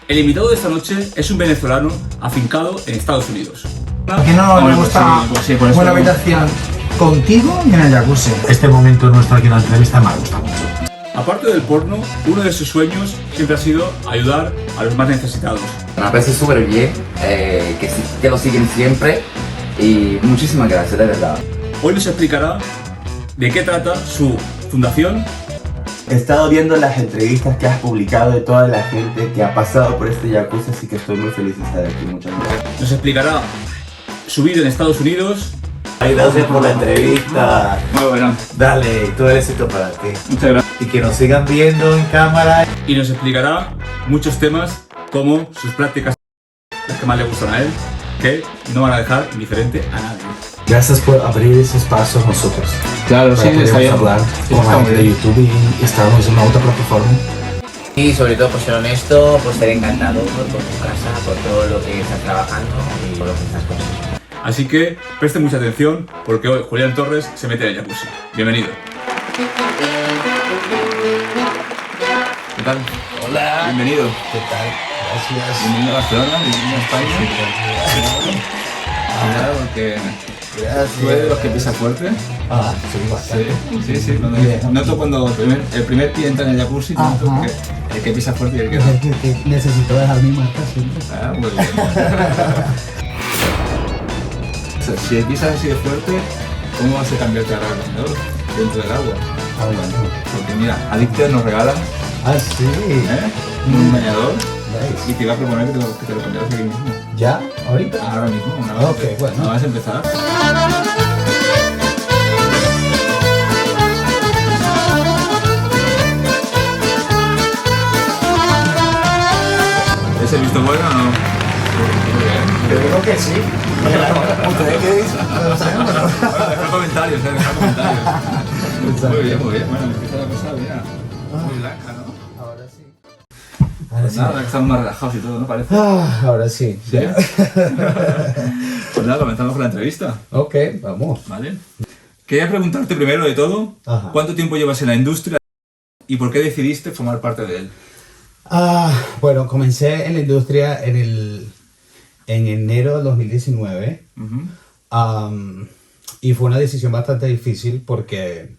El invitado de esta noche es un venezolano afincado en Estados Unidos. Que no me gusta una habitación contigo y en el jacuzzi. Este momento nuestro aquí en la entrevista me ha gustado mucho. Aparte del porno, uno de sus sueños siempre ha sido ayudar a los más necesitados. Me parece súper bien, que lo siguen siempre y muchísimas gracias, de verdad. Hoy nos explicará de qué trata su fundación. He estado viendo las entrevistas que has publicado de toda la gente que ha pasado por este jacuzzi, así que estoy muy feliz de estar aquí. Muchas gracias. Nos explicará su vida en Estados Unidos. Ay, gracias por la entrevista. Muy buena. Dale, todo el éxito para ti. Muchas gracias. Y que nos sigan viendo en cámara. Y nos explicará muchos temas como sus prácticas, las que más le gustan a él, que no van a dejar indiferente a nadie. Gracias por abrir ese espacio a nosotros. Claro, para poder hablar con la gente de YouTube y estamos en una otra plataforma. Y sobre todo por ser honesto, por estar encantado por tu casa, por todo lo que estás trabajando y por lo que estás consiguiendo. Así que presten mucha atención porque hoy Julián Torres se mete en el jacuzzi. Bienvenido. ¿Qué tal? Hola. Bienvenido. ¿Qué tal? Gracias. Bienvenido a Barcelona, bienvenido a España. Cuidado porque tú eres de los que pisa fuerte. Ah, sí, bastante. Sí. Noto cuando el primer pie entra en el jacuzzi, noto que el que pisa fuerte y el que no. Que necesito dejar mi marca siempre. Ah, muy bien. O sea, si pisas así de fuerte, ¿cómo vas a cambiarte ahora al bañador dentro del agua? Hablando. Porque mira, Addicted nos regala Ah, sí. un bañador Nice. y te iba a proponer que te lo cambiaras aquí mismo. ¿Ya? ¿Ahorita? Ahora mismo, una vez. Ok, bueno. ¿No vas a empezar? ¿Es el visto bueno o no? Yo creo que sí. ¿Ustedes qué dicen? No sé, pero... Bueno, deja comentarios, deja comentarios. Muy bien. Bueno, empieza la cosa, mira. Muy blanca, ¿no? Ahora sí. Ahora sí. Nada, que estamos más relajados y todo, ¿no parece? Ahora sí. ¿Sí? Pues nada, comenzamos con la entrevista, Ok, vamos. ¿vale? Quería preguntarte primero de todo, Ajá. ¿cuánto tiempo llevas en la industria y por qué decidiste formar parte de él? Bueno, comencé en la industria en enero del 2019. Y fue una decisión bastante difícil porque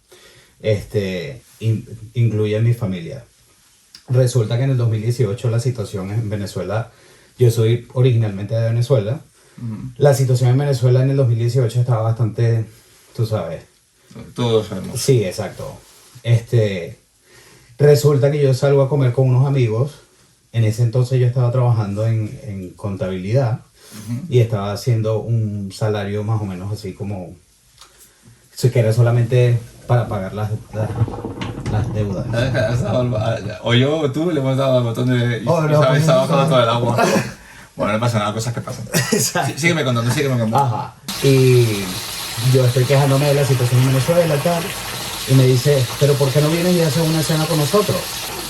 incluye a mi familia. Resulta que en el 2018 la situación en Venezuela, yo soy originalmente de Venezuela, la situación en Venezuela en el 2018 estaba bastante, tú sabes. Todos sabemos. Sí, exacto. Resulta que yo salgo a comer con unos amigos. En ese entonces yo estaba trabajando en contabilidad y estaba haciendo un salario más o menos así como que era solamente para pagar las deudas. O yo o tú le hemos dado al botón de... está bajando todo el agua. Bueno, no pasa nada, cosas que pasan. Sígueme contando. Ajá. Y yo estoy quejándome de la situación en Venezuela y tal. Y me dice, ¿pero por qué no vienes y haces una cena con nosotros?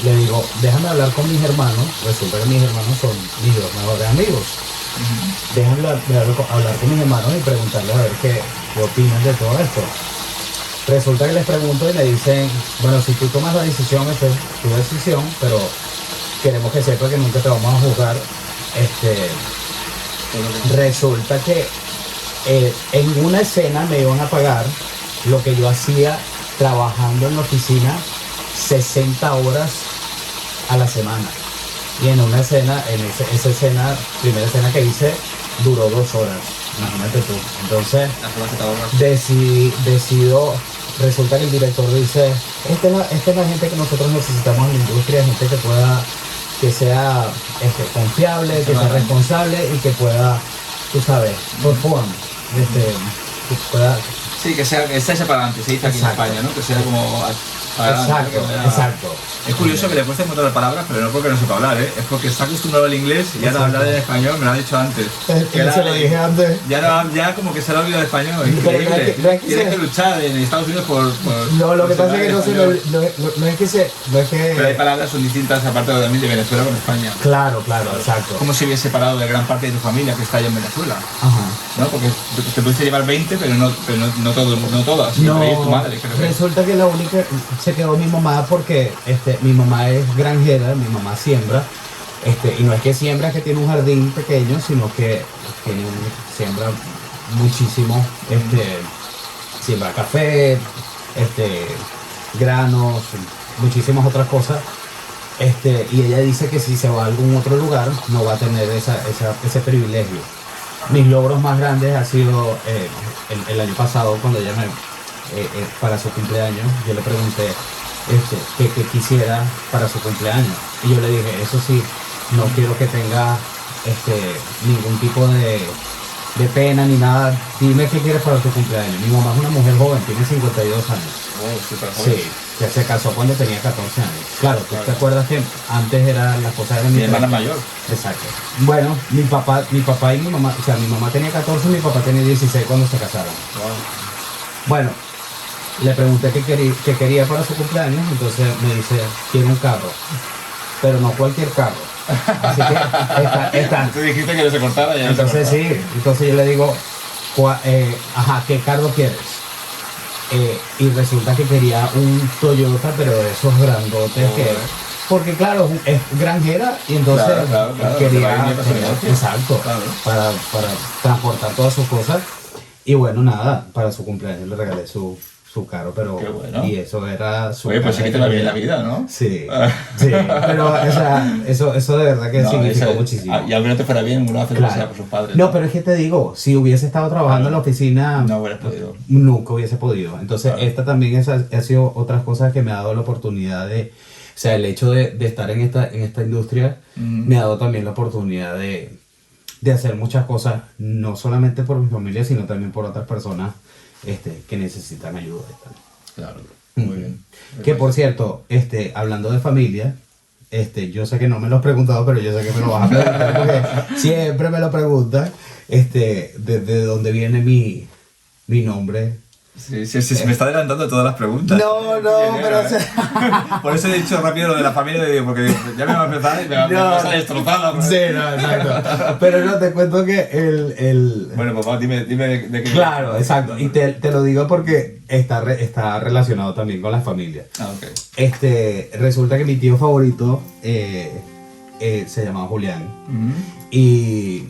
Le digo, déjame hablar con mis hermanos. Resulta que mis hermanos son mis dos mejores amigos. Déjame hablar con mis hermanos y preguntarles a ver qué opinan de todo esto. Resulta que les pregunto y me dicen, bueno, si tú tomas la decisión, esa es tu decisión, pero queremos que sepas que nunca te vamos a juzgar. Resulta que en una escena me iban a pagar lo que yo hacía trabajando en la oficina 60 horas a la semana. Y en una escena, esa escena, primera escena que hice, duró 2 horas. Imagínate tú. Entonces, decido, resulta que el director dice, esta es la gente que nosotros necesitamos en la industria, gente que sea confiable, que sea responsable y que pueda, tú sabes, perform, que pueda... Sí, que sea para adelante, se dice aquí en España, ¿no? Que sea como... Exacto. Es curioso que le cueste un montón de palabras, pero no porque no sepa hablar, ¿eh? Es porque está acostumbrado al inglés y ahora hablar en español, me lo ha dicho antes. Se lo dije antes. Ya como que se le ha olvidado el español, increíble. Tienes que luchar en Estados Unidos por no, lo que pasa es que no es que Pero hay palabras que son distintas aparte también de Venezuela con España. Claro, exacto. Como si hubiese separado de gran parte de tu familia que está allá en Venezuela. Ajá. ¿No? Porque te pudiste llevar 20, pero no todas. No, tu madre, creo que. resulta que la única se quedó mi mamá porque mi mamá es granjera, mi mamá siembra. Y no es que siembra que tiene un jardín pequeño, sino que siembra muchísimo, siembra café, granos, muchísimas otras cosas. Y ella dice que si se va a algún otro lugar no va a tener ese privilegio. Mis logros más grandes ha sido el año pasado cuando ella para su cumpleaños, yo le pregunté qué quisiera para su cumpleaños. Y yo le dije, eso sí, no quiero que tenga ningún tipo de pena ni nada. Dime qué quieres para tu cumpleaños. Mi mamá es una mujer joven, tiene 52 años. Oh, súper joven. Sí, que se casó cuando tenía 14 años. Claro, ¿tú te acuerdas que antes las cosas eran Mi hermana diferentes? mayor. Exacto. Bueno, mi papá y mi mamá, o sea, mi mamá tenía 14 y mi papá tenía 16 cuando se casaron. Wow. Bueno, le pregunté qué quería para su cumpleaños, entonces me dice, quiero un carro, pero no cualquier carro. Así que está. Tú dijiste que no se cortara y ya Entonces no se cortó. sí, entonces yo le digo, ¿qué carro quieres? Y resulta que quería un Toyota, pero de esos grandotes que... Porque claro, es granjera y entonces Claro, te va a quería... ir bien para su negocio. Exacto, Claro. para transportar todas sus cosas. Y bueno, nada, para su cumpleaños le regalé su carro, pero... Qué bueno. Y eso era su... Oye, pues sí que te va bien la vida. vida, ¿no? Sí, sí, pero o sea, eso de verdad que No, significó esa- muchísimo. Y aunque no te fuera bien, uno hace lo que Claro. sea por sus padres. No, pero es que te digo, si hubiese estado trabajando en la oficina, No hubieras podido. nunca hubiese podido. Entonces, Claro. esta también ha sido otras cosas que me ha dado la oportunidad de, o sea, el hecho de estar en esta industria me ha dado también la oportunidad de hacer muchas cosas, no solamente por mi familia, sino también por otras personas que necesitan ayuda y tal. Claro, muy bien. Que por cierto, hablando de familia, yo sé que no me lo has preguntado, pero yo sé que me lo vas a preguntar porque siempre me lo preguntan, desde dónde viene mi nombre. Sí, me está adelantando todas las preguntas. No, pero o sea, Por eso he dicho rápido lo de la familia, porque ya me va a empezar y me vas a destrozar la sí, no, exacto. Pero no, te cuento que el Bueno, papá, dime de qué... claro, exacto. Y te lo digo porque está relacionado también con la familia. Ah, ok. Resulta que mi tío favorito se llamaba Julián. Y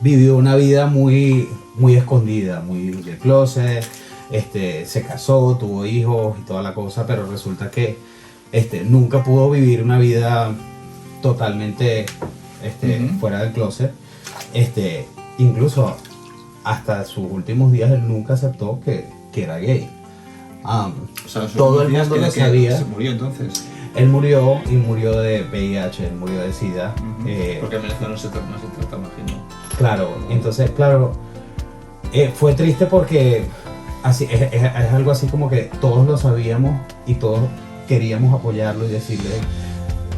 vivió una vida muy, muy escondida, muy del closet. Se casó, tuvo hijos y toda la cosa, pero resulta que nunca pudo vivir una vida totalmente fuera del closet. Incluso hasta sus últimos días él nunca aceptó que era gay. O sea, los Todo el días mundo tiene lo que- sabía. Se murió entonces. Él murió y murió de VIH, él murió de SIDA. Porque en Venezuela no se trata, imagino. Claro, entonces, claro, fue triste porque así, es algo así como que todos lo sabíamos y todos queríamos apoyarlo y decirle,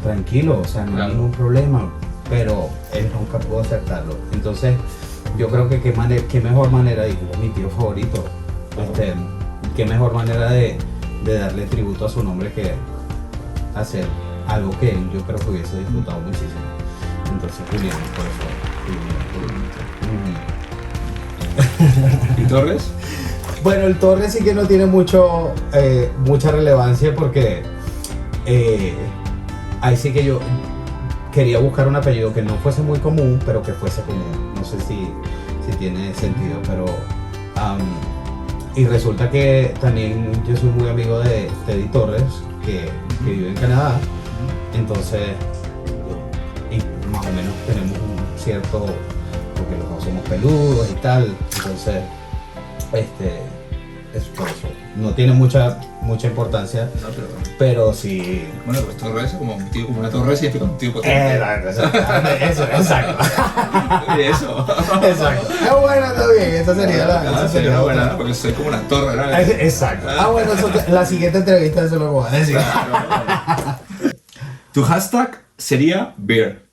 tranquilo, o sea, no Claro. hay ningún problema, pero él nunca pudo aceptarlo. Entonces, yo creo que qué mejor manera, y como mi tío favorito, qué mejor manera de darle tributo a su nombre que hacer algo que él yo creo que hubiese disfrutado muchísimo. Entonces, Julián, por eso, Julián. ¿Y Torres? Bueno, el Torres sí que no tiene mucha relevancia porque ahí sí que yo quería buscar un apellido que no fuese muy común, pero que fuese común. No sé si tiene sentido, pero... y resulta que también yo soy muy amigo de Teddy Torres, que vive en Canadá. Entonces, y más o menos tenemos un cierto... porque los dos somos peludos y tal. Entonces, es por eso. No tiene mucha importancia, No, pero... pero sí. Bueno, pues Torres, como un tío, como una torre, significa un tío potente. Eso, exacto. Y eso. Exacto. Bueno, está bien, esa sería la. Ah, Esa sería sería una la buena, ¿no? Porque soy como una torre, ¿no? Exacto. Bueno, la siguiente entrevista eso lo voy a decir. Tu hashtag sería beer,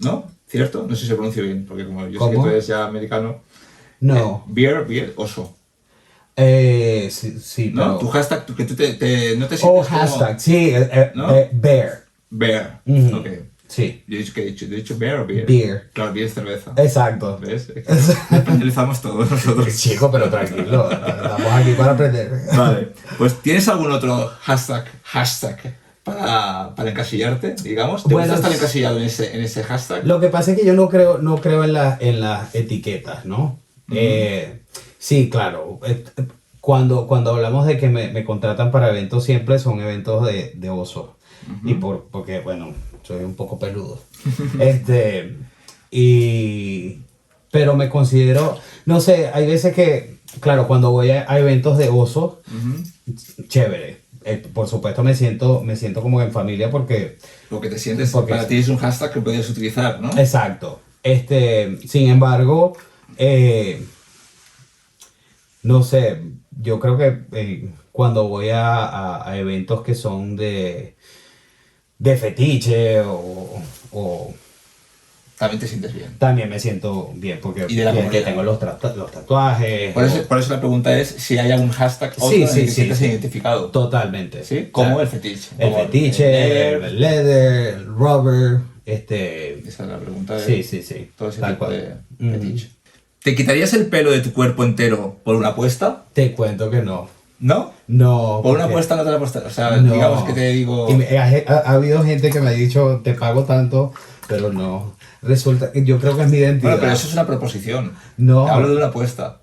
¿no? ¿Cierto? No sé si se pronuncia bien, porque como yo sé que ¿Cómo? tú eres ya americano. No. Beer, oso. Sí, ¿No? pero. Tu hashtag, que tú no te sientes Oh, como... hashtag, sí, ¿No? Bear. Bear. Ujú. Ok. Sí. Yo he dicho, ¿qué he dicho? ¿He dicho beer o beer? Beer. Claro, beer es cerveza. Exacto. ¿Ves? Es que españolizamos todos nosotros. Chico, pero tranquilo. Estamos aquí para aprender. Vale. Pues, ¿tienes algún otro hashtag para encasillarte, digamos? ¿Te Bueno, gusta estar encasillado en ese hashtag? Lo que pasa es que yo no creo en las etiquetas, ¿no? Sí, claro. Cuando hablamos de que me contratan para eventos, siempre son eventos de oso. Y porque, bueno, soy un poco peludo. Pero me considero, no sé, hay veces que, claro, cuando voy a eventos de oso, chévere. Por supuesto me siento como en familia porque... Lo que te sientes, para ti es un hashtag que puedes utilizar, ¿no? Exacto. Sin embargo, no sé, yo creo que cuando voy a eventos que son de fetiche o También te sientes bien. también me siento bien porque Y de la que comunidad. tengo los tatuajes. Por eso la pregunta es si hay algún hashtag otro Sí, en el sí, que sí, sientes sí. identificado. Totalmente. ¿Sí? O sea, Como el fetiche. el Como fetiche, el el leather, el rubber, Esa es la pregunta de sí. todo ese Tal tipo cual. de fetiche. ¿Te quitarías el pelo de tu cuerpo entero por una apuesta? Te cuento que no. ¿No? No. Por una porque- apuesta no te la apuesta. O sea, No. digamos que te digo... Y ha habido gente que me ha dicho, te pago tanto, pero no. Resulta que yo creo que es mi identidad. Bueno, pero eso es una proposición. No. Hablo de una apuesta.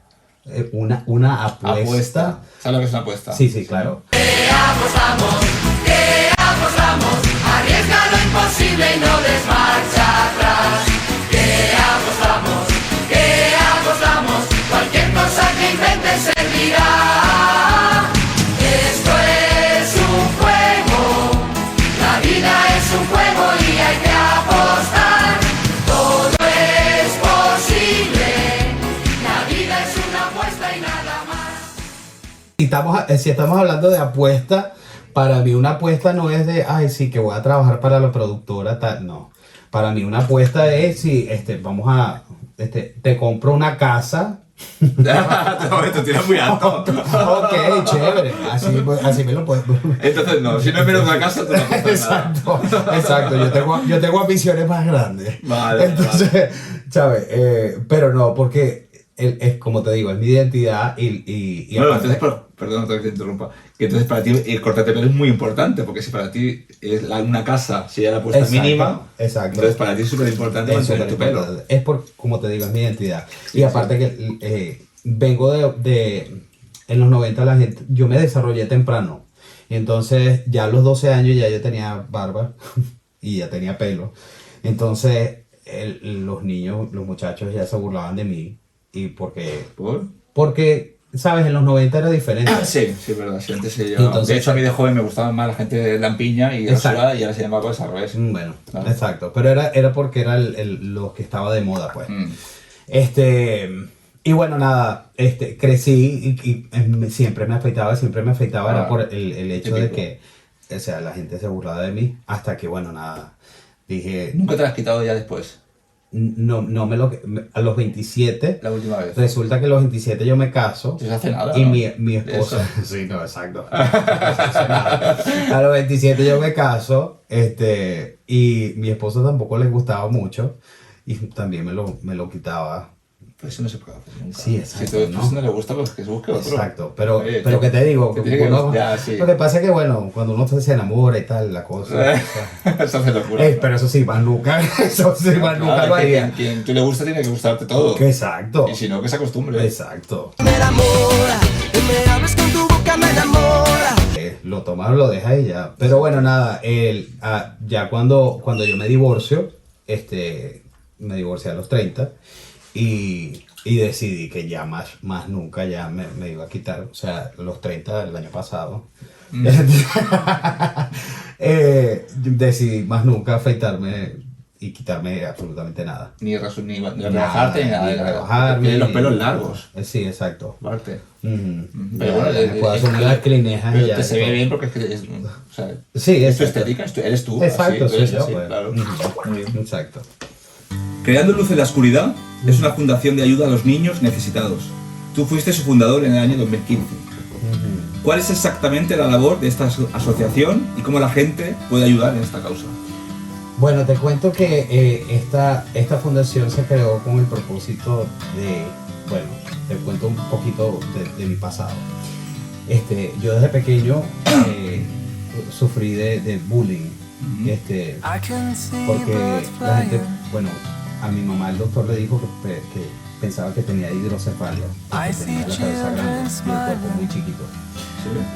Una apuesta. ¿Sabes lo que es una apuesta? Sí, claro. Arriesga lo imposible y no des marcha atrás. Que apostamos, cualquier cosa que inventes servirá. Esto es un juego, la vida es un juego y hay que apostar. Todo es posible, la vida es una apuesta y nada más. Si estamos hablando de apuesta, para mí una apuesta no es de, ay, sí, que voy a trabajar para la productora, tal, no. Para mí una apuesta es si, te compro una casa. Te tiras muy alto. Ok, chévere, así me lo puedo. Entonces no, si no es menos una casa, tú no apuestas nada. Exacto, yo tengo ambiciones más grandes. Vale, Entonces, ¿sabes? Pero no, porque es como te digo, es mi identidad y Bueno, aparte- entonces, perdón, otra vez te interrumpa. Que entonces para ti el cortarte pelo es muy importante, porque si para ti es una casa sería la apuesta Exacto, mínima, exacto. entonces para ti es súper importante es mantener tu pelo. superimportante. Es por, como te digo, es mi identidad. Y aparte que vengo en los 90 la gente, yo me desarrollé temprano. Y entonces ya a los 12 años ya yo tenía barba y ya tenía pelo. Entonces los niños, los muchachos ya se burlaban de mí. Y porque, ¿sabes? En los 90 era diferente. Sí, es verdad. Sí, antes se Entonces- de hecho, a mí de joven me gustaba más la gente lampiña y Exacto. rasurada y ahora se llama cosas al revés. Bueno, Claro. exacto. Pero era porque era lo que estaba de moda, pues. Mm. Y bueno, nada, crecí y siempre me afeitaba, era por el hecho de Típico. que, o sea, la gente se burlaba de mí, hasta que, bueno, nada, dije, ¿Nunca te lo has quitado ya después? no a los 27, La última vez. resulta que a los 27 yo me caso, Pues hace nada, y ¿no? mi esposa, sí, no, exacto, a los 27 yo me caso, y mi esposa tampoco le gustaba mucho, y también me lo quitaba. Pues eso no se puede hacer nunca. Sí, exacto, Si a tu esposa ¿no? no le gusta, pues que se busque otro. Exacto, pero Oye, que te digo, te tiene que uno- gustar, sí. lo que pasa es que, bueno, cuando uno se enamora y tal, la cosa. o sea, Eso hace locura. pero eso sí, más nunca, eso sí, más nunca Claro, lo es que haría. quien tú le gusta tiene que gustarte todo. Exacto, Y si no, que se acostumbre. exacto. Me enamora, me hablas con tu boca, me enamora. Lo tomas o lo dejas y ya. Pero bueno, nada, ya cuando yo me divorcio, me divorcié a los 30 y decidí que ya más nunca ya me iba a quitar, o sea, los 30 del año pasado. Decidí más nunca afeitarme y quitarme absolutamente nada. Ni rebajarte ni nada. Ni de nada. rebajarme, Tienes los ni- pelos largos. Sí, exacto. Aparte. Ujú. Pero bueno, me puedo hacer unas clinejas y pero ya. te se ve bien porque es que o sea, Sí, es tu exacto. estética, eres tú. Exacto, así, soy eres yo, así, pues. claro. Ujú. Muy bien. Exacto. Creando Luz en la Oscuridad es una fundación de ayuda a los niños necesitados. Tú fuiste su fundador en el año 2015. ¿Cuál es exactamente la labor de esta asociación y cómo la gente puede ayudar en esta causa? Bueno, te cuento que esta fundación se creó con el propósito de, bueno, te cuento un poquito de mi pasado. Yo desde pequeño, sufrí de bullying. Porque la gente, bueno, a mi mamá el doctor le dijo que pensaba que tenía hidrocefalia, porque tenía la cabeza grande y el cuerpo muy chiquito.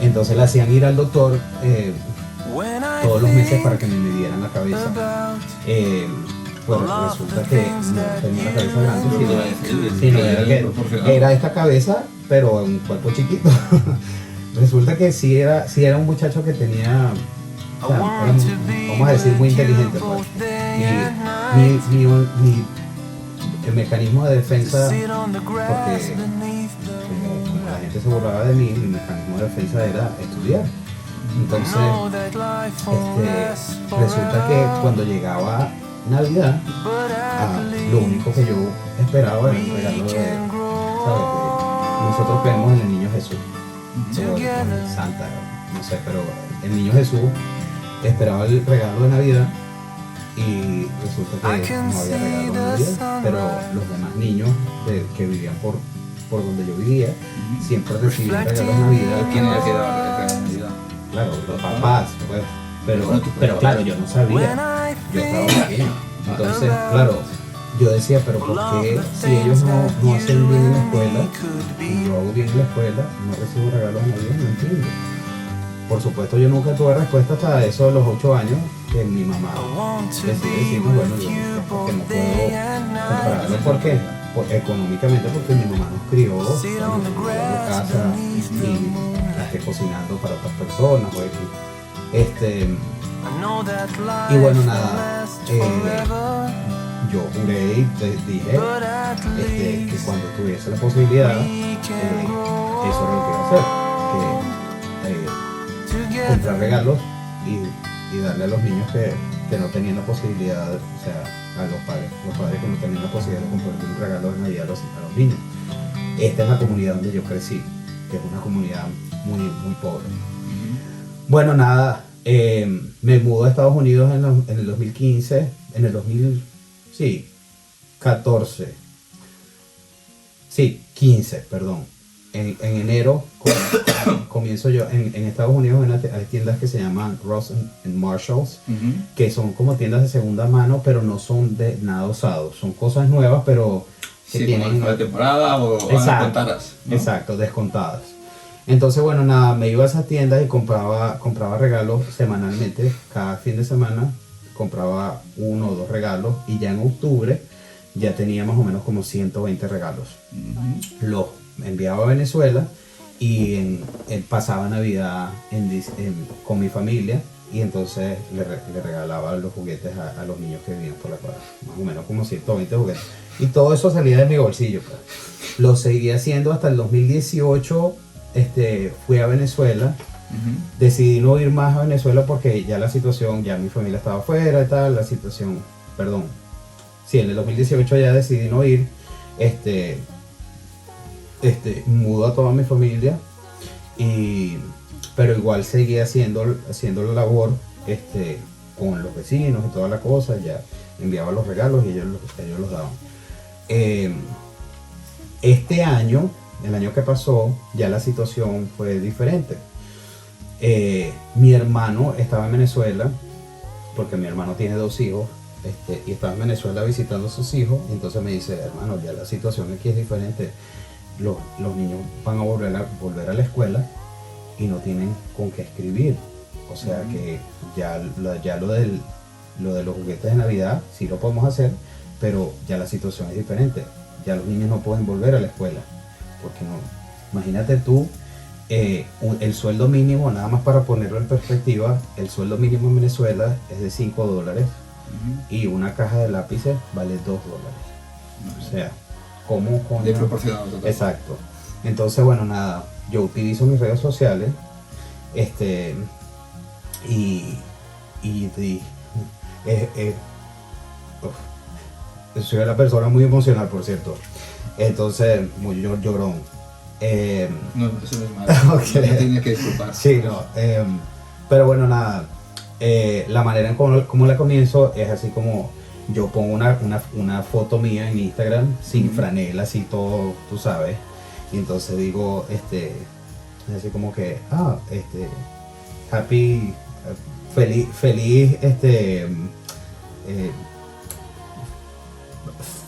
Entonces le hacían ir al doctor todos los meses para que me midieran la cabeza. Pues resulta que no tenía la cabeza grande, sino era esta cabeza, pero un cuerpo chiquito. Resulta que sí era un muchacho que tenía, o sea, vamos a decir, muy inteligente, pues. El mecanismo de defensa, porque como la gente se burlaba de mí, mi mecanismo de defensa era estudiar. Entonces, resulta que cuando llegaba Navidad, lo único que yo esperaba era un regalo de, ¿sabes? Nosotros creemos en el niño Jesús, o en Santa, no sé, pero el niño Jesús esperaba el regalo de Navidad. Y resulta que no había regalo de Navidad, pero los demás niños que vivían por donde yo vivía siempre recibían regalos de Navidad. ¿Quién era el que daba el regalo de Navidad? Claro, los papás, pues, pero claro, yo no sabía, yo estaba pequeño. Entonces, claro, yo decía, pero ¿por qué si ellos no hacen bien en la escuela y yo hago bien en la escuela, no recibo regalos de Navidad? No entiendo. Por supuesto, yo nunca tuve respuesta hasta eso de los 8 años, que mi mamá decidió decirme, bueno, yo porque no puedo comprarlo. ¿Por qué? Económicamente, porque mi mamá nos crió, nos crió en casa y esté cocinando para otras personas. Y bueno, nada, yo juré y dije que cuando tuviese la posibilidad, eso era lo que iba a hacer. Comprar regalos y darle a los niños que no tenían la posibilidad, o sea, a los padres que no tenían la posibilidad de comprar un regalo de Navidad a los niños. Esta es la comunidad donde yo crecí, que es una comunidad muy, muy pobre. Bueno, nada, me mudé a Estados Unidos en el 2015, en el 15, perdón. En enero comienzo yo en Estados Unidos. Hay tiendas que se llaman Ross and Marshalls, que son como tiendas de segunda mano, pero no son de nada usados, son cosas nuevas, pero que tienen como de temporada o descontadas, ¿no? Exacto, descontadas. Entonces, bueno, nada, me iba a esas tiendas y compraba regalos semanalmente. Cada fin de semana compraba 1 o 2 regalos, y ya en octubre ya tenía más o menos como 120 regalos. Los enviaba a Venezuela y pasaba Navidad con mi familia, y entonces le regalaba los juguetes a los niños que vivían por la cuadra, más o menos como 120 juguetes, y todo eso salía de mi bolsillo, pues. Lo seguí haciendo hasta el 2018. Fui a Venezuela. Decidí no ir más a Venezuela porque ya la situación, ya mi familia estaba afuera y tal, la situación, perdón, sí, en el 2018 ya decidí no ir. Mudó a toda mi familia, pero igual seguí haciendo la labor con los vecinos y toda la cosa. Ya enviaba los regalos y ellos los daban. Este año, el año que pasó, ya la situación fue diferente. Mi hermano estaba en Venezuela, porque mi hermano tiene 2 hijos, y estaba en Venezuela visitando a sus hijos, y entonces me dice, hermano, ya la situación aquí es diferente. Los niños van a volver a la escuela y no tienen con qué escribir. O sea que ya lo de los juguetes de Navidad sí lo podemos hacer, pero ya la situación es diferente. Ya los niños no pueden volver a la escuela, porque no. Imagínate tú, el sueldo mínimo, nada más para ponerlo en perspectiva, el sueldo mínimo en Venezuela es de $5, y una caja de lápices vale $2. O sea, ¿cómo? De proporcionado total. Exacto. Entonces, bueno, nada, yo utilizo mis redes sociales, soy una persona muy emocional, por cierto. Entonces, muy llorón. No, eso no es malo. Okay. No tienes que disculpar. Sí, no. Pero bueno, nada. La manera en cómo la comienzo es así como yo pongo una foto mía en Instagram sin franela, así todo, tú sabes. Y entonces digo, así como que, happy feliz,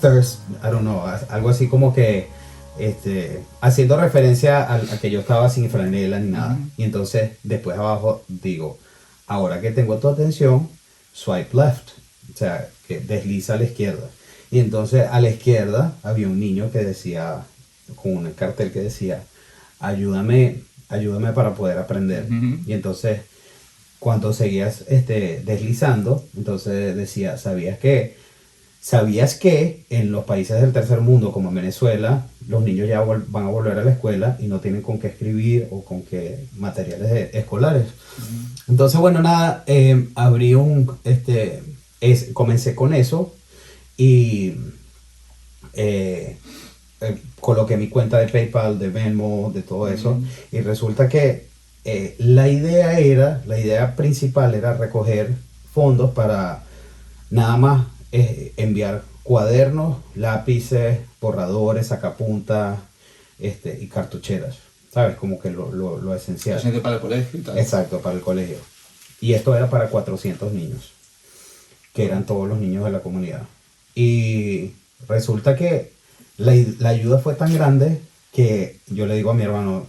thirst, I don't know, algo así como que, haciendo referencia a que yo estaba sin franela ni nada. Y entonces, después abajo digo, ahora que tengo tu atención, swipe left, o sea, que desliza a la izquierda. Y entonces a la izquierda había un niño que decía, con un cartel que decía, ayúdame para poder aprender. Y entonces, cuando seguías deslizando, entonces decía, ¿sabías que en los países del tercer mundo, como en Venezuela, los niños ya van a volver a la escuela y no tienen con qué escribir o con qué materiales escolares? Entonces, bueno, nada, abrí comencé con eso y coloqué mi cuenta de PayPal, de Venmo, de todo eso, y resulta que la idea principal era recoger fondos para nada más enviar cuadernos, lápices, borradores, sacapuntas y cartucheras, ¿sabes? Como que lo esencial. Gente para el colegio y tal. Exacto, para el colegio. Y esto era para 400 niños, que eran todos los niños de la comunidad. Y resulta que la ayuda fue tan grande que yo le digo a mi hermano,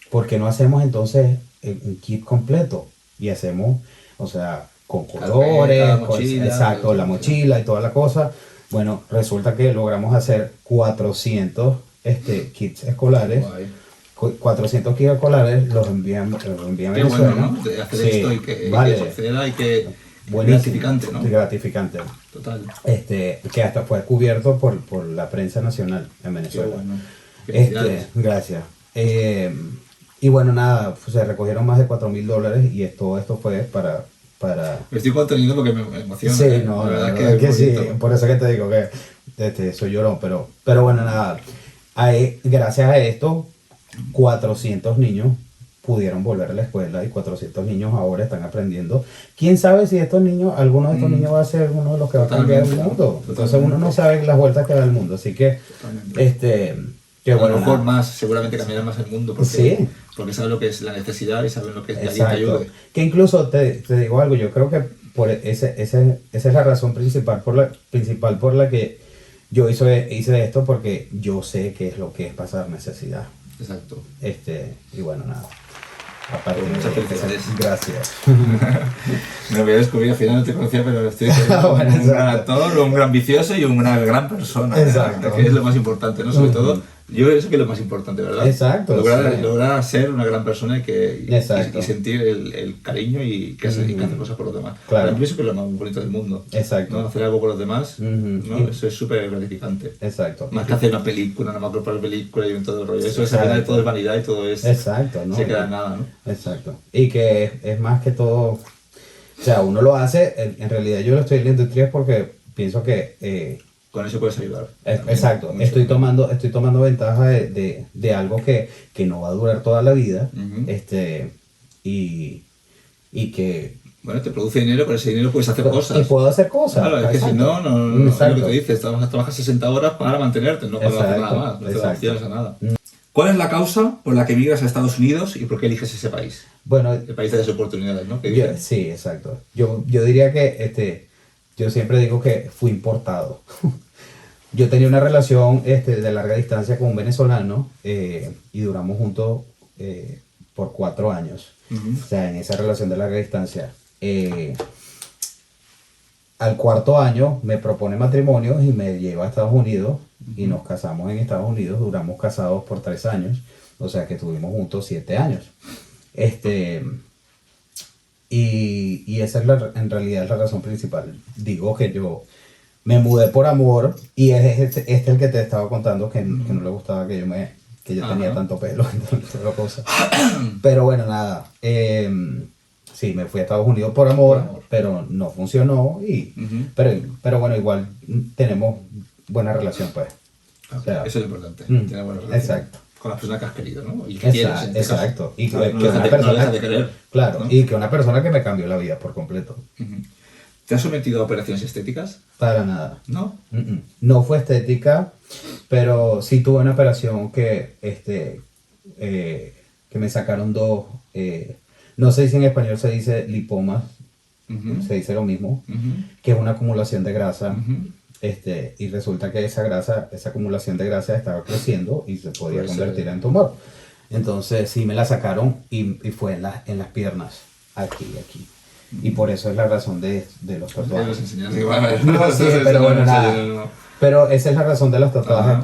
¿por qué no hacemos entonces un kit completo? Y hacemos, o sea, con colores, la mochila, exacto, la mochila y toda la cosa. Bueno, resulta que logramos hacer 400 kits escolares. Guay. 400 kits escolares los envían a Qué Venezuela. bueno, ¿no? De hacer Sí, esto y que vale. suceda y que Buenísimo. gratificante, ¿no? Sí, gratificante. Total. Que hasta fue cubierto por la prensa nacional en Qué Venezuela. bueno. Felicidades. Gracias. Y bueno, nada, se recogieron más de $4,000 y todo esto fue para... Me estoy conteniendo porque me emociona. Sí, ¿eh? no, La la verdad verdad que que sí, bonito. por eso que te digo que soy llorón, pero bueno, nada, gracias a esto, 400 niños pudieron volver a la escuela y 400 niños ahora están aprendiendo. ¿Quién sabe si alguno de estos niños va a ser uno de los que va a cambiar el Totalmente, mundo? Entonces totalmente. uno no sabe las vueltas que da el mundo, así que, Totalmente. que A bueno, lo mejor nada. más, seguramente cambiará más el mundo porque, Sí. porque saben lo que es la necesidad y saben lo que es que alguien te Exacto. ayude. Que incluso te digo algo, yo creo que esa es la razón principal por la que yo hice esto, porque yo sé qué es lo que es pasar necesidad. Exacto. Y bueno, nada. Aparte Pues muchas de felicidades. gracias. Me lo voy a descubrir, al final no te conocía, pero estoy Bueno, un gran exacto. actor, un gran vicioso y una gran persona. Exacto. Que es lo más importante, ¿no? Sobre todo, yo creo que es lo más importante, ¿verdad? Exacto, Lograr, sí. lograr ser una gran persona y Exacto. sentir el cariño y que hacer cosas por los demás. Claro. Para mí eso que es lo más bonito del mundo. Exacto. ¿No? Hacer algo por los demás, ¿no? Y- Eso es súper gratificante. Exacto. Más que hacer una película, una macro para película y un todo el rollo. Eso es al Exacto. final todo es vanidad y todo es... Exacto, ¿no? Se queda en nada, ¿no? Exacto. Y que es más que todo, o sea, uno lo hace, en realidad yo lo estoy leyendo en 3 porque pienso que Con eso puedes ayudar. exacto, Mucho. estoy tomando ventaja de algo que no va a durar toda la vida, Ujú. y que Bueno, te produce dinero, con ese dinero puedes hacer cosas. y puedo hacer cosas. Claro, es que si exacto. no, es lo Exacto. que te dices, trabajas 60 horas para mantenerte, no para hacer nada más, no te Exacto. opciones a nada. ¿Cuál es la causa por la que emigras a Estados Unidos y por qué eliges ese país? Bueno, El país de las oportunidades, ¿no? Que yo- dicen. sí, exacto. Yo diría que yo siempre digo que fui importado. Yo tenía una relación de larga distancia con un venezolano y duramos juntos por 4 años. Ujú. O sea, en esa relación de larga distancia. Al 4.º año me propone matrimonio y me lleva a Estados Unidos y nos casamos en Estados Unidos. Duramos casados por 3 años, o sea que estuvimos juntos 7 años. Y esa es en realidad es la razón principal. Digo que yo me mudé por amor y es el que te estaba contando que no le gustaba que yo tenía Ajá. tanto pelo y toda la cosa. Pero bueno, nada. Sí, me fui a Estados Unidos por amor, Por amor. pero no funcionó. Ujú. Pero bueno, igual tenemos buena relación, pues. O sea, Eso es lo importante, Mm, tener buena relación. exacto. Con la persona que has querido, ¿no? Y que quieres, en este caso. Exacto. Y No, que no una dejas de- persona, no dejas de querer. claro, ¿no? y que una persona que me cambió la vida por completo. Ujú. ¿Te has sometido a operaciones estéticas? Para nada. ¿No? No fue estética, pero sí tuve una operación que que me sacaron dos, no sé si en español se dice lipomas, se dice lo mismo, que es una acumulación de grasa. Y resulta que esa acumulación de grasa estaba creciendo y se podía convertir en tumor. Entonces sí me la sacaron y fue en las piernas, aquí. Y por eso es la razón de los tatuajes. No, sí, pero bueno, nada. Pero esa es la razón de los tatuajes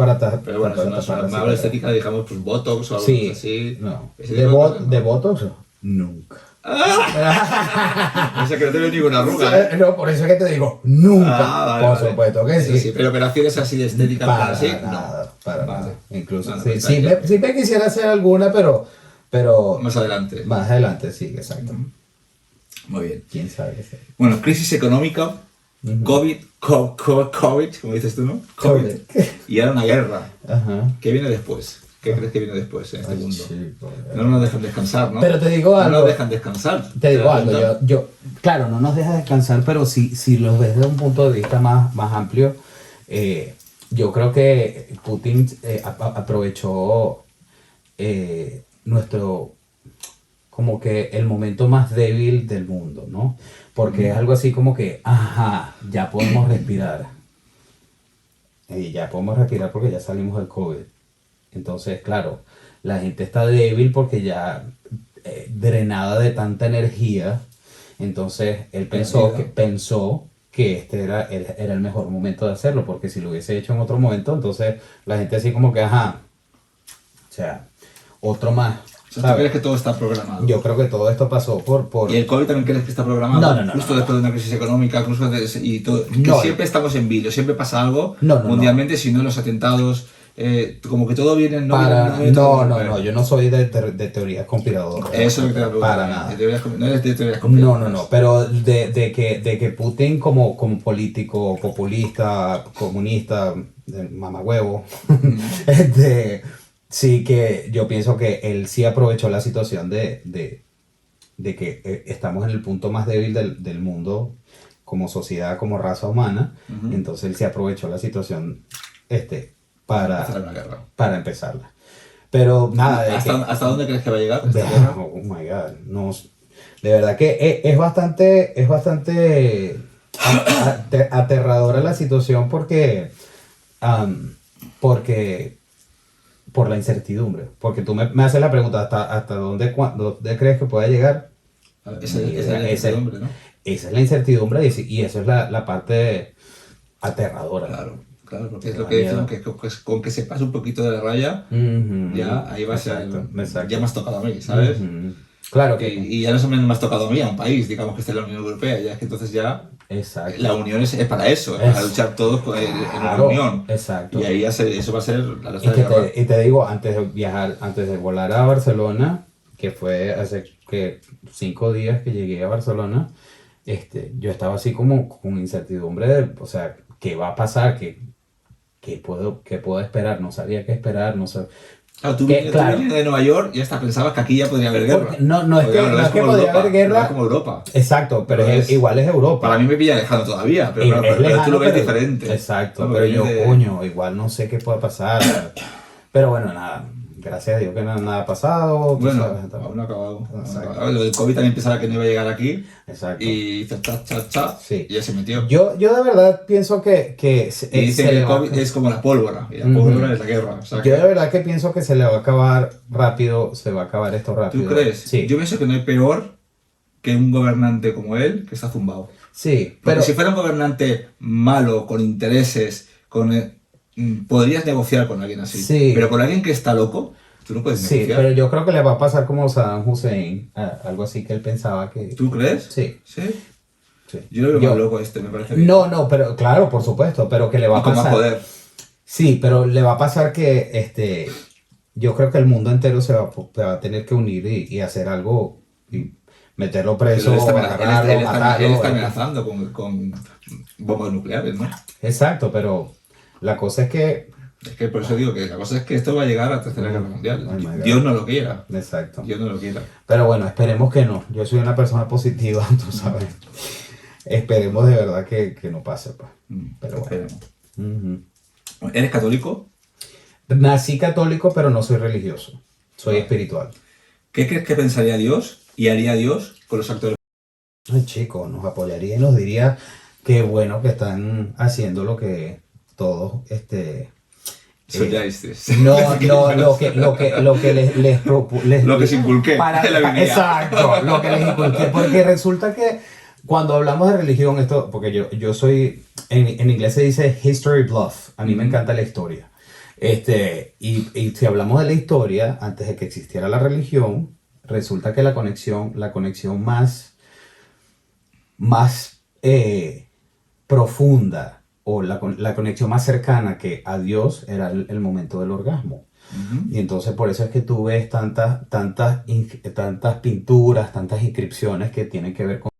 Pero bueno, es una mala estética, digamos, pues Botox o algo así. No. ¿De Botox? Nunca. O sea que no te veo ninguna arruga, ¿eh? No, por eso es que te digo, nunca. Vale, por supuesto que sí. Pero operaciones así de estética para así, nada, no. para nada. Incluso, Vale, sí me quisiera hacer alguna, pero más adelante. Más adelante, sí, exacto. Muy bien. ¿Quién sabe? Bueno, crisis económica, COVID, como dices tú, ¿no? COVID. Y ahora una guerra. Ajá. ¿Qué viene después? ¿Qué crees que viene después en este mundo? Chico, No nos dejan descansar, ¿no? Pero te digo algo. No nos dejan descansar. Te digo algo, claro, no nos deja descansar, pero si lo ves desde un punto de vista más amplio, yo creo que Putin aprovechó como que el momento más débil del mundo, ¿no? Porque es algo así como que, ya podemos respirar. Y ya podemos respirar porque ya salimos del COVID. Entonces, claro, la gente está débil porque ya drenada de tanta energía. Entonces, él pensó que este era el mejor momento de hacerlo, porque si lo hubiese hecho en otro momento, entonces la gente así como que, o sea, otro más. ¿Tú crees que todo está programado? Yo creo que todo esto pasó por... ¿Y el COVID también crees que está programado? No. Justo después de una crisis económica, y todo. Que siempre estamos en vídeo, siempre pasa algo mundialmente, si no los atentados... como que todo viene... No, yo no soy de teorías conspiradoras. Eso es lo que te voy a preguntar. Para nada. No eres de teorías conspiradoras. No, pero de que Putin como político, populista, comunista, mamahuevo, sí que yo pienso que él sí aprovechó la situación de que estamos en el punto más débil del mundo como sociedad, como raza humana. Entonces él sí aprovechó la situación para empezarla. Pero nada. ¿Hasta dónde crees que va a llegar? Oh my God. No, de verdad que es bastante aterradora la situación porque por la incertidumbre. Porque tú me haces la pregunta, ¿hasta dónde crees que pueda llegar? Esa es la incertidumbre, ¿no? Esa es la incertidumbre y eso es la parte aterradora. Claro, porque es lo que decimos, que con que se pase un poquito de la raya, ya ahí va a ser... Exacto. Ya me has tocado a mí, ¿sabes? Claro que... Y ya no solamente me has tocado a mí, a un país, digamos que está en la Unión Europea, ya es que entonces ya... Exacto. La unión es para eso, para luchar todos en una unión. Exacto. Y ahí eso va a ser la y te digo, antes de volar a Barcelona, que fue hace 5 días que llegué a Barcelona, yo estaba así como con incertidumbre o sea, ¿qué va a pasar? ¿Qué puedo esperar? No sabía qué esperar, no sabía. Claro, tú vienes de Nueva York y hasta pensabas que aquí ya podría haber guerra. No es que podría haber guerra. Es como Europa. Exacto, pero igual es Europa. Para mí me pilla lejano todavía, pero tú lo ves diferente. Exacto, pero yo, coño, igual no sé qué pueda pasar. Pero bueno, nada. Gracias a Dios que nada ha pasado. Bueno, aún no ha acabado. Lo del COVID también pensaba que no iba a llegar aquí. Exacto. Y hizo y ya se metió. Yo de verdad pienso que y dicen que el COVID es como la pólvora. Y la pólvora es la guerra. O sea, yo de verdad que pienso que se le va a acabar rápido. Se va a acabar esto rápido. ¿Tú crees? Sí. Yo pienso que no hay peor que un gobernante como él que está zumbado. Sí. Porque si fuera un gobernante malo, con intereses, podrías negociar con alguien así. Sí. Pero con alguien que está loco, tú no puedes negociar. Sí, pero yo creo que le va a pasar como Saddam Hussein, algo así que él pensaba que... ¿Tú crees? Sí. ¿Sí? Yo lo veo más loco me parece bien. No, pero claro, por supuesto, pero que le va a pasar... Con más poder. Sí, pero le va a pasar que yo creo que el mundo entero se va a tener que unir y hacer algo y meterlo preso, agarrarlo, matarlo. Él está amenazando con bombas nucleares, ¿no? Exacto, pero la cosa es que... Es que por eso digo que la cosa es que esto va a llegar a la Tercera Guerra Mundial. Dios no lo quiera. Exacto. Dios no lo quiera. Pero bueno, esperemos que no. Yo soy una persona positiva, tú sabes. Esperemos de verdad que no pase, pues. Pero bueno. ¿Eres católico? Nací católico, pero no soy religioso. Soy espiritual. ¿Qué crees que pensaría Dios y haría Dios con los actores? Ay, chico, nos apoyaría y nos diría que bueno que están haciendo lo que todos, Soñasteis. lo que les Lo que se inculqué en la Biblia. exacto, lo que les inculqué, porque resulta que cuando hablamos de religión, esto, porque yo soy, en inglés se dice history bluff, a mí me encanta la historia, y si hablamos de la historia, antes de que existiera la religión, resulta que la conexión más profunda o la conexión más cercana que a Dios era el momento del orgasmo. Y entonces por eso es que tú ves tantas pinturas, tantas inscripciones que tienen que ver con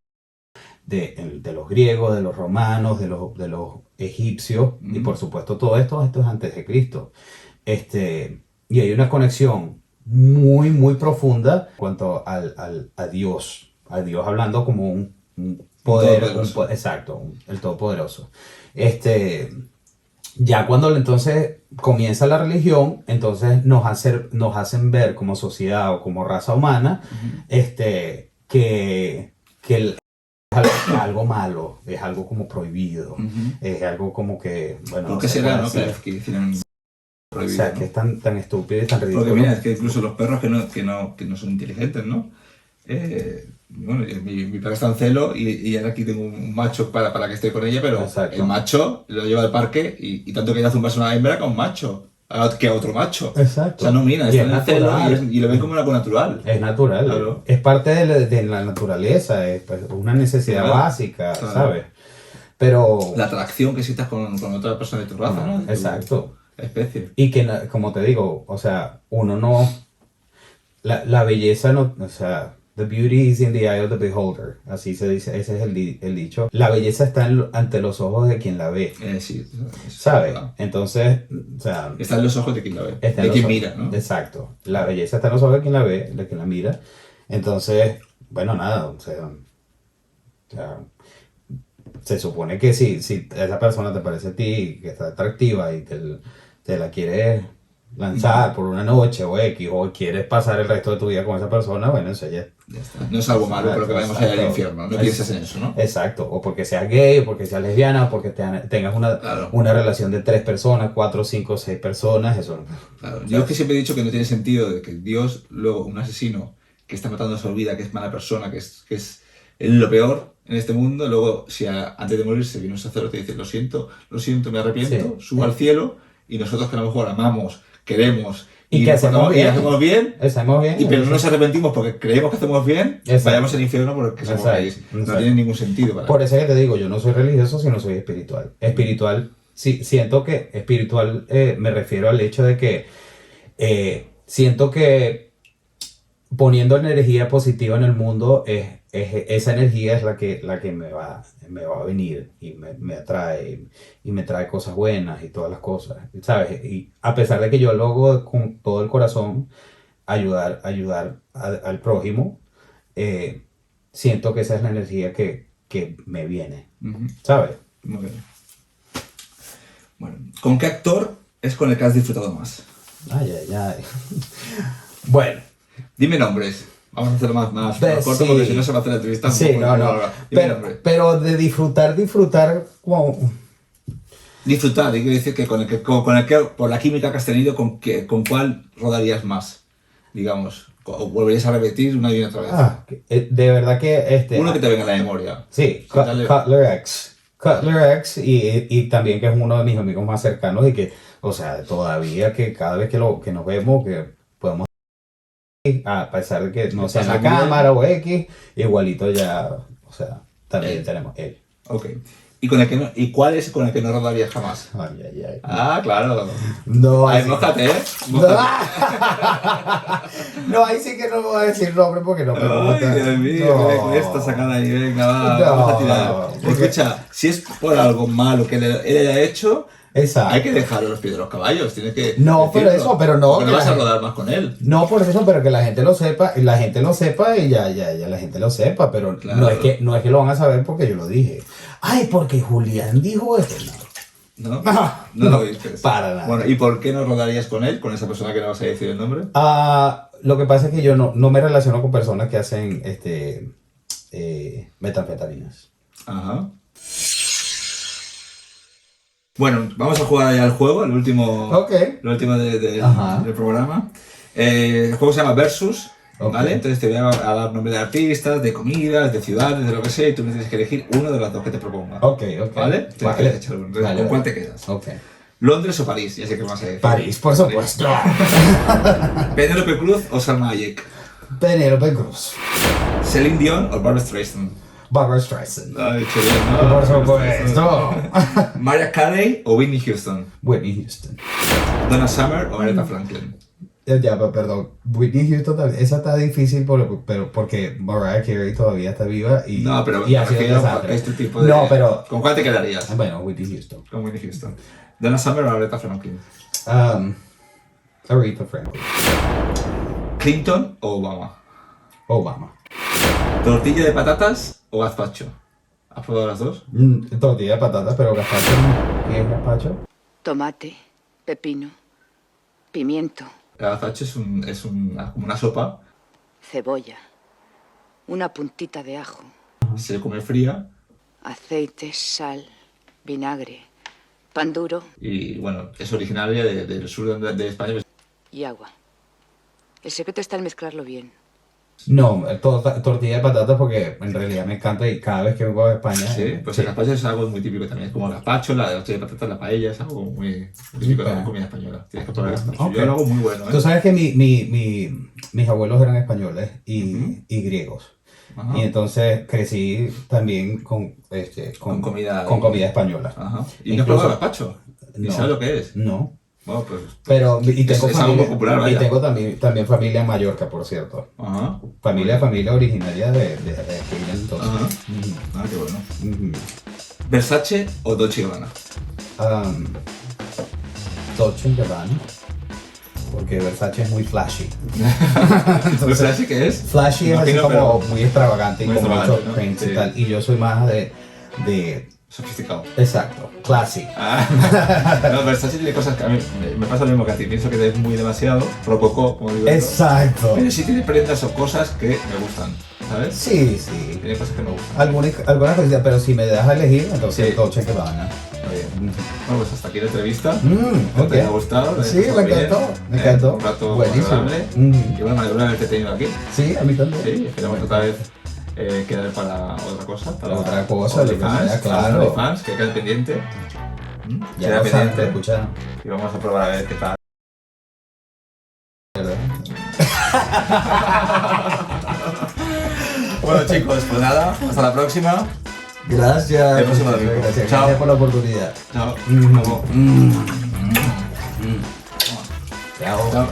de los griegos, de los romanos, de los egipcios, y por supuesto todo esto es antes de Cristo. Y hay una conexión muy, muy profunda en cuanto a Dios hablando como un poder, exacto, el Todopoderoso. Ya cuando entonces comienza la religión, entonces nos hacen ver como sociedad o como raza humana, que es algo malo, es algo como prohibido, es algo como que, bueno, ¿Por qué será, no? Que hicieron prohibido, o sea, ¿no? que es tan estúpido y tan ridículo. Porque mira, es que incluso los perros que no son inteligentes, ¿no? Bueno, mi perro está en celo y ahora aquí tengo un macho para que esté con ella, pero exacto, el macho lo lleva al parque y tanto quiere zumbarse una hembra que a un macho, que a otro macho. exacto. O sea, no mira, Y está es en el celo natural. y lo ven como algo natural. Es natural, Claro. es parte de la naturaleza, es pues, una necesidad Claro, básica, claro. ¿sabes? Pero... La atracción que sientas con otra persona de tu raza, ¿no? De tu exacto. especie. Y que, como te digo, o sea, uno no... La belleza no... O sea, the beauty is in the eye of the beholder. Así se dice, ese es el dicho. La belleza está ante los ojos de quien la ve, Sí, ¿sabes? claro. Entonces, o sea... Está en los ojos de quien la ve, está en de los quien ojos. mira, ¿no? Exacto. La belleza está en los ojos de quien la ve, de quien la mira. Entonces, bueno, nada, o sea se supone que si esa persona te parece a ti, que está atractiva y te la quieres lanzar por una noche o X, o quieres pasar el resto de tu vida con esa persona, bueno, eso ya... Ya está. No es algo malo, pero que vayamos allá al Exacto. infierno. No pienses en eso, ¿no? Exacto, o porque seas gay, o porque seas lesbiana, o porque tengas Claro. una relación de 3 personas, 4, 5, 6 personas, eso... Claro. Yo es que siempre he dicho que no tiene sentido de que Dios, luego un asesino que está matando a su vida, que es mala persona, que es lo peor en este mundo, luego si antes de morirse viene un sacerdote y dice lo siento, me arrepiento, Sí. subo al cielo, y nosotros que a lo mejor amamos, queremos Y que hacemos bien. hacemos bien, Estamos bien. pero no nos arrepentimos porque creemos que hacemos bien, Exacto. vayamos al infierno porque somos Exacto. gays. No Exacto. tiene ningún sentido para Por eso es que te digo, yo no soy religioso, sino soy espiritual. Espiritual, sí, siento que espiritual me refiero al hecho de que siento que poniendo energía positiva en el mundo, esa energía es la que me va a venir y me atrae y me trae cosas buenas y todas las cosas, ¿sabes? Y a pesar de que yo lo hago con todo el corazón, ayudar al prójimo, siento que esa es la energía que me viene, Ujú. ¿sabes? Muy bien. Bueno, ¿con qué actor es con el que has disfrutado más? Ay. Bueno. Dime nombres. Vamos a hacerlo más corto Sí. porque si no se va a hacer la entrevista. un Sí, poco no. larga. Dime nombres. Pero de disfrutar como... Disfrutar, y quiero decir que con el que por la química que has tenido, ¿con cuál rodarías más? Digamos, o volverías a repetir una y otra vez. De verdad que Uno que te venga a la memoria. Sí, Dale. Cutler X. Cutler X y también que es uno de mis amigos más cercanos y que, o sea, todavía que cada vez que nos vemos, que podemos, a pesar de que no sea en la Pasar bien. cámara o X, igualito ya, o sea, también tenemos él. Ok. ¿Y cuál es con el que no rodarías jamás? Ay. Ah, claro. No, Ay, así- mójate, ¿eh? No, no, ahí sí que no voy a decir nombre porque no me gusta. Ay, Dios mío, No. que me cuesta sacar ahí, venga, va, No, vamos a tirar. porque- Escucha, si es por algo malo que él haya hecho, Exacto. hay que dejarlo a los pies de los caballos, tienes que No, pero decirlo, eso, pero no, porque no que vas la a gente- rodar más con él. No por eso, pero que la gente lo sepa y la gente ya la gente lo sepa, pero Claro. no es que lo van a saber porque yo lo dije. Ay, porque Julián dijo esto. ¿No? No, No lo dices. para nada. Bueno, ¿y por qué no rodarías con él, con esa persona que no vas a decir el nombre? Lo que pasa es que yo no me relaciono con personas que hacen metanfetaminas. Ajá. Bueno, vamos a jugar ya al juego, el último, Ok. el último Ajá. del programa. El juego se llama Versus, Ok. ¿vale? Entonces te voy a dar nombre de artistas, de comidas, de ciudades, de lo que sea, y tú me tienes que elegir uno de los dos que te proponga. Ok. ¿Vale? Tienes que Vale. echar uno. Entonces, Vale, ¿con cuál vale. te quedas? Ok. ¿Londres o París? Ya sé que vas a decir. París, por supuesto. ¿Penélope Cruz o Salma Hayek? Penélope Cruz. ¿Celine Dion o Barbra Streisand? Barbra Streisand. Ay, hecho bien, ¿no? Por supuesto. ¿Mariah Carey o Whitney Houston? Whitney Houston. ¿Donna Summer o Aretha Franklin? Ya, perdón. Whitney Houston, esa está difícil pero porque Mariah Carey todavía está viva y, No, pero y ha me sido un refiero desastre. a este tipo de... No, pero... ¿Con cuál te quedarías? Bueno, Whitney Houston. Con Whitney Houston. ¿Donna Summer o Aretha Franklin? Aretha Franklin. ¿Clinton o Obama? Obama. ¿Tortilla de patatas o gazpacho? ¿Has probado las dos? Tortilla de patatas, pero gazpacho. ¿Qué es gazpacho? Tomate, pepino, pimiento, El gazpacho es como una sopa, cebolla, una puntita de ajo, se come fría aceite, sal, vinagre, pan duro y, bueno, es originaria del sur de España. y agua. El secreto está en mezclarlo bien. No, tortilla de patatas porque en realidad me encanta y cada vez que vengo a España... Sí, pues el gazpacho es algo muy típico también. Es como el gazpacho, la tortilla de patatas, la paella, es algo muy típico de la comida española. Tienes que probar el gazpacho. Ok. Yo lo hago muy bueno, ¿eh? Tú sabes que mis abuelos eran españoles y griegos. Ajá. Y entonces crecí también con comida española. Ajá. ¿Y no has Incluso- probado el gazpacho? ¿Y No. sabes lo que es? No. Bueno, pues... Pero, y tengo es algo muy popular, y vaya. tengo también familia en Mallorca, por cierto. Ajá. Familia originaria de aquel entonces. Ajá. Ujú, Ah, qué bueno. ujú. ¿Versace o Dolce & Gabbana? Dolce & Gabbana, porque Versace es muy flashy. ¿Versace qué es? Flashy es así Imagino, como pero muy extravagante y muy con extravagante, muchos ¿no? prints Sí. y tal. Y yo soy más de Sofisticado. exacto, classy. Ah, no, Versace tiene cosas que a mí me pasa lo mismo que a ti. Pienso que es muy demasiado, rococó, como digo yo. Exacto. Pero sí tiene prendas o cosas que me gustan, ¿sabes? Sí, sí. Tiene cosas que me gustan. Algunas cositas, pero si me dejas elegir, entonces Sí. Dolce & Gabbana. Está bien. Bueno, pues hasta aquí la entrevista. Ok. ¿Te ha gustado? Sí, ¿Te ha me pasado encantó, bien? me encantó. Un rato Buenísimo. agradable. Mm. Y bueno, me alegro de haberte tenido aquí. Sí, a mí también. Sí, esperamos otra vez quedar para otra cosa. Para Otra cosa, lo que OnlyFans, sea, claro. fans, que quede pendiente. Ya Queda lo saben, pendiente. escucha. Y vamos a probar a ver qué tal. Bueno chicos, pues nada, hasta la próxima. Gracias. El próximo domingo. Gracias, Chao. gracias por la oportunidad. Chao. Mm. Nos vemos. Chao. Chao.